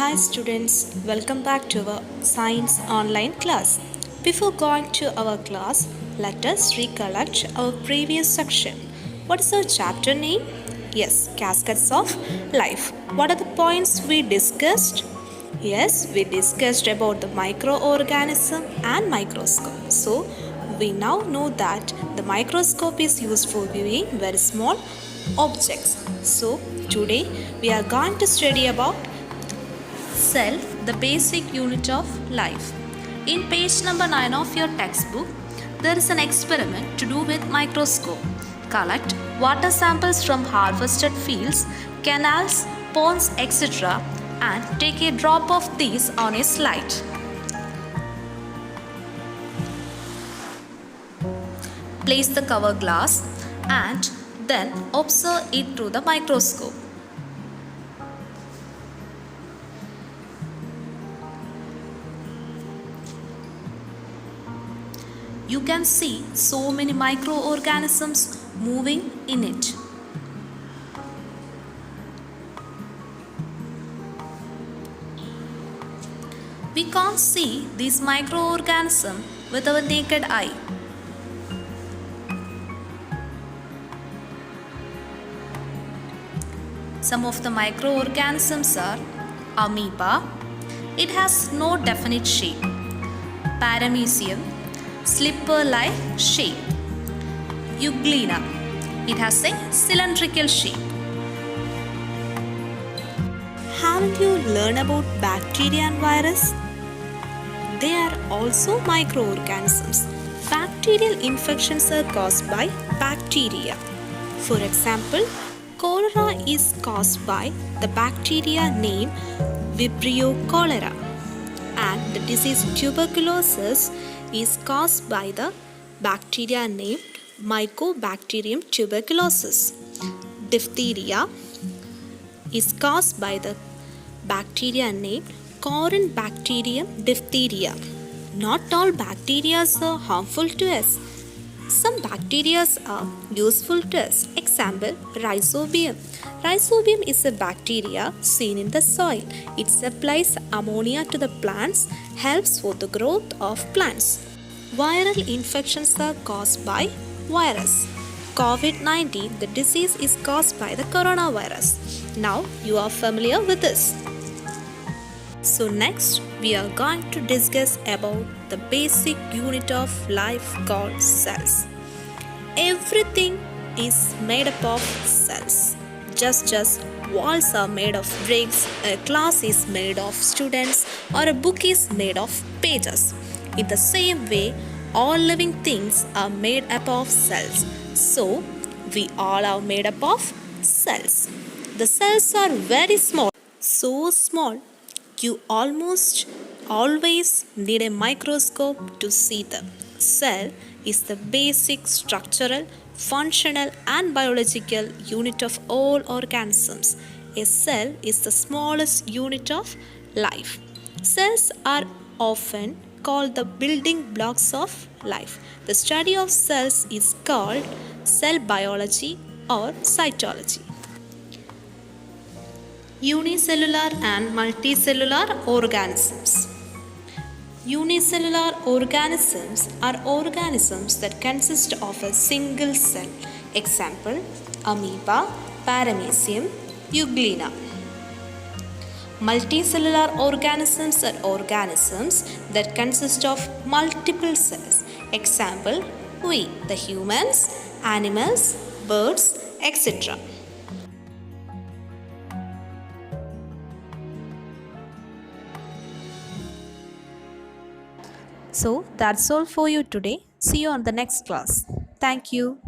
Hi students, welcome back to our science online class. Before going to our class, let us recollect our previous section. What is our chapter name? Yes, Cascades of Life. What are the points we discussed? Yes, we discussed about the microorganism and microscope. So, we now know that the microscope is used for viewing very small objects. So, today we are going to study about cell, the basic unit of life. In page number 9 of your textbook, there is an experiment to do with microscope. Collect water samples from harvested fields, canals, ponds, etc. and take a drop of these on a slide. Place the cover glass and then observe it through the microscope. You can see so many microorganisms moving in it. We can't see these microorganisms with our naked eye. Some of the microorganisms are amoeba. It has no definite shape. Paramecium, slipper-like shape. Euglena. It has a cylindrical shape. Haven't you learned about bacteria and virus? They are also microorganisms. Bacterial infections are caused by bacteria. For example, cholera is caused by the bacteria named Vibrio cholera, and the disease tuberculosis is caused by the bacteria named Mycobacterium tuberculosis. Diphtheria is caused by the bacteria named Corynebacterium diphtheria. Not all bacteria are harmful to us. Some bacteria are useful to us. Example, Rhizobium. Rhizobium is a bacteria seen in the soil. It supplies ammonia to the plants, helps for the growth of plants. Viral infections are caused by virus. COVID-19, the disease is caused by the coronavirus. Now you are familiar with this. So next we are going to discuss about the basic unit of life called cells. Everything is made up of cells. Just as walls are made of bricks, a class is made of students, or a book is made of pages. In the same way, all living things are made up of cells. So, we all are made up of cells. The cells are very small, so small you almost always need a microscope to see them. Cell is the basic structural, functional and biological unit of all organisms. A cell is the smallest unit of life. Cells are often called the building blocks of life. The study of cells is called cell biology or cytology. Unicellular and multicellular organisms. Unicellular organisms are organisms that consist of a single cell. Example, amoeba, paramecium, euglena. Multicellular organisms are organisms that consist of multiple cells. Example, we, the humans, animals, birds, etc. So that's all for you today. See you on the next class. Thank you.